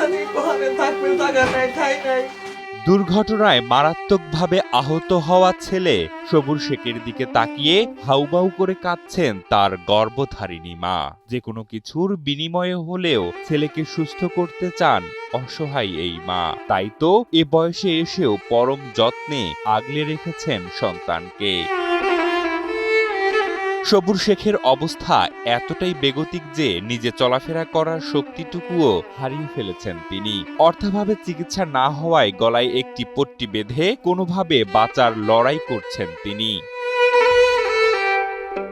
জানি কোথায় থাকবে, টাকা নাই, ঠাই নাই। দুর্ঘটনায় মারাত্মকভাবে আহত হওয়া ছেলে সবুর শেখের দিকে তাকিয়ে হাউমাউ করে কাঁদছেন তার গর্ভধারিণী মা। যে কোনো কিছুর বিনিময়ে হলেও ছেলেকে সুস্থ করতে চান অসহায় এই মা। তাই তো এ বয়সে এসেও পরম যত্নে আগলে রেখেছেন সন্তানকে। সবুর শেখের অবস্থা এতটাই বেগতিক যে নিজে চলাফেরা করার শক্তিটুকুও হারিয়ে ফেলেছেন তিনি। অর্থাভাবে চিকিৎসা না হওয়ায় গলায় একটি পট্টি বেঁধে কোনোভাবে বাঁচার লড়াই করছেন তিনি।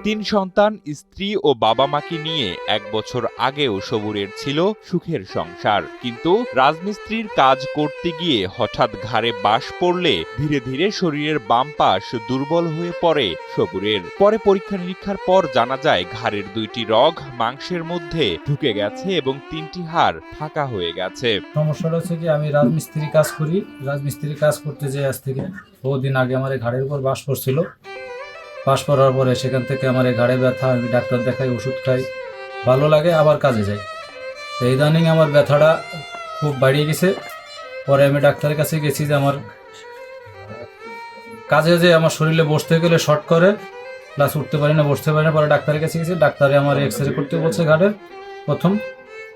৩ সন্তান, স্ত্রী ও বাবা মাকে নিয়ে ১ বছর আগেও সবুরের ছিল সুখের সংসার। কিন্তু রাজমিস্ত্রির কাজ করতে গিয়ে হঠাৎ ঘাড়ে বাস পড়লে ধীরে ধীরে শরীরের বাম পাশ দুর্বল হয়ে পড়ে সবুরের। পরে পরীক্ষা নিরীক্ষার পর জানা যায় ঘাড়ের ২টি রগ মাংসের মধ্যে ঢুকে গেছে এবং ৩টি হাড় ফাঁকা হয়ে গেছে। সমস্যাটা হচ্ছে কি, আমি রাজমিস্ত্রি কাজ করি। রাজমিস্ত্রি কাজ করতে যাই আজ থেকে বহুদিন আগে আমার এই ঘাড়ের উপর বাস পড়ছিল। বাস করার পরে সেখান থেকে আমার এই ঘাড়ে ব্যথা, আমি ডাক্তার দেখাই, ওষুধ খাই, ভালো লাগে, আবার কাজে যাই। তো ইদানিং আমার ব্যথাটা খুব বাড়িয়ে গেছে। পরে আমি ডাক্তারের কাছে গেছি যে আমার কাজে যে আমার শরীরে বসতে গেলে শর্ট করে, প্লাস উঠতে পারি না, বসতে পারি না। পরে ডাক্তারের কাছে গেছি, ডাক্তারে আমার এক্সরে করতে বলছে ঘাড়ের প্রথম।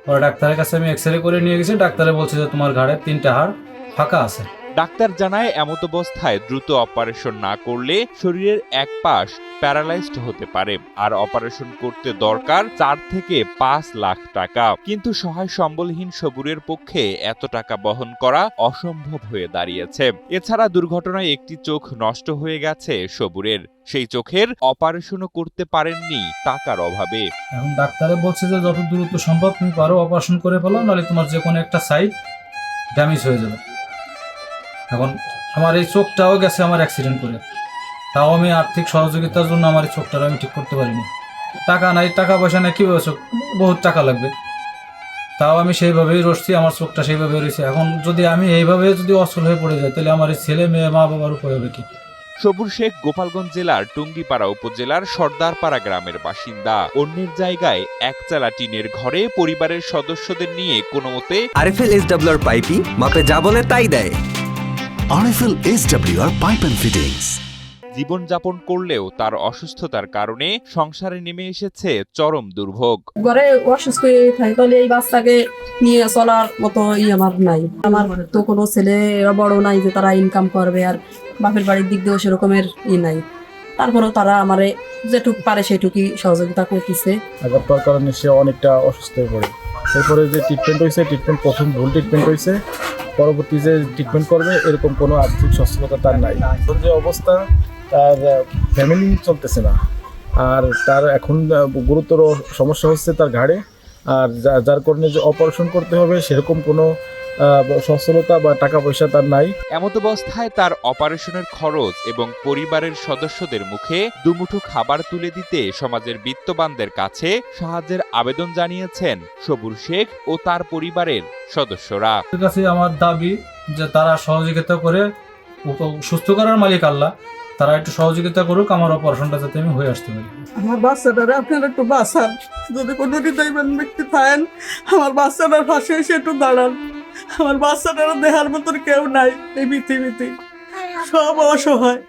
পরে ডাক্তারের কাছে আমি এক্সরে করে নিয়ে গেছি, ডাক্তারে বলছে যে তোমার ঘাড়ে ৩টা হাড় ফাঁকা আছে। ডাক্তার জানায় এমত অবস্থায় দ্রুত অপারেশন না করলে শরীরের এক পাশ প্যারালাইজড হতে পারে, আর অপারেশন করতে দরকার ৪ থেকে ৫ লাখ টাকা। কিন্তু সহায় সম্বলহীন সবুরের পক্ষে এত টাকা বহন করা অসম্ভব হয়ে দাঁড়িয়েছে। এছাড়া দুর্ঘটনায় একটি চোখ নষ্ট হয়ে গেছে সবুরের। সেই চোখের অপারেশনও করতে পারেননি টাকার অভাবে। এখন ডাক্তারে বলছে যে যত দ্রুত সম্ভব তুমি পারো অপারেশন করে ফেলো, নাহলে তোমার যে কোনো একটা সাইড ড্যামেজ হয়ে যাবে। এখন আমার এই চোখটাও গেছে আমার অ্যাক্সিডেন্ট করে, তাও আমি আর্থিক সহযোগিতার জন্য আমার এই চোখটাও আমি ঠিক করতে পারিনি। টাকা নাই, টাকা পয়সা নাই, কীভাবে চোখ, বহুত টাকা লাগবে। তাও আমি সেইভাবেই রসছি, আমার চোখটা সেইভাবে রয়েছে। এখন যদি আমি এইভাবে যদি অচল হয়ে পড়ে যাই, তাহলে আমার এই ছেলে মেয়ে মা বাবার উপর হবে কি? সবুর শেখ গোপালগঞ্জ জেলার টুঙ্গিপাড়া উপজেলার সর্দারপাড়া গ্রামের বাসিন্দা। অন্যের জায়গায় একচালা টিনের ঘরে পরিবারের সদস্যদের নিয়ে কোনোমতে আরএফএল এসডব্লিউআর পাইপই মাপে যা বলে তাই দেয়। RFL SWR pipe and fittings. জীবনযাপন করলেও তার অসুস্থতার কারণে সংসারে নেমে এসেছে চরম দুর্ভোগ। ঘরে অসুস্থ হয়ে থাকে, তাহলে এই বাচ্চাকে নিয়ে চলার মতো আমার নাই। আমার তো কোনো ছেলে বড় নাই যে তারা ইনকাম করবে, আর বাপের বাড়ির দিক দিয়েও সেরকমের নাই। তারপরেও তারা আমারে যেটুক পারে সেটুকুই সহযোগিতা করতেছে। আঘাত কারণে সে অনেকটা অসুস্থ হয়ে পড়ে। এরপরে যে ট্রিটমেন্ট হয়েছে, ট্রিটমেন্ট প্রথম ভুল ট্রিটমেন্ট হয়েছে, পরবর্তী যে ট্রিটমেন্ট করবে এরকম কোনো আর্থিক সচ্ছলতা তার নাই। এখন যে অবস্থা, তার ফ্যামিলি চলতেছে না, আর তার এখন গুরুতর সমস্যা হচ্ছে তার ঘাড়ে, আর যার কারণে যে অপারেশন করতে হবে সেরকম কোনো সচ্ছলতা বা টাকা পয়সা তার নাই। এমত অবস্থায় তার অপারেশনের খরচ এবং পরিবারের সদস্যদের মুখে দুমুঠো খাবার তুলে দিতে সমাজের বিত্তবানদের কাছে সাহায্যের আবেদন জানিয়েছেন সবুর শেখ ও তার পরিবারের সদস্যরা। আমার দাবি যে তারা সহযোগিতা করে, সুস্থ করার মালিক আল্লাহ, তারা একটু সহযোগিতা করুক, আমার অপারেশনটা যাতে আমি হয়ে আসতে পারি। আমার বাচ্চাটারে আপনারা একটু বাঁচান। যদি কোনো হৃদয়বান ব্যক্তি পান, আমার বাচ্চাটার পাশে এসে একটু দাঁড়ান। আমার বাচ্চাটার দেহার মতন কেউ নাই এই পৃথিবীতে, সব অসহায়।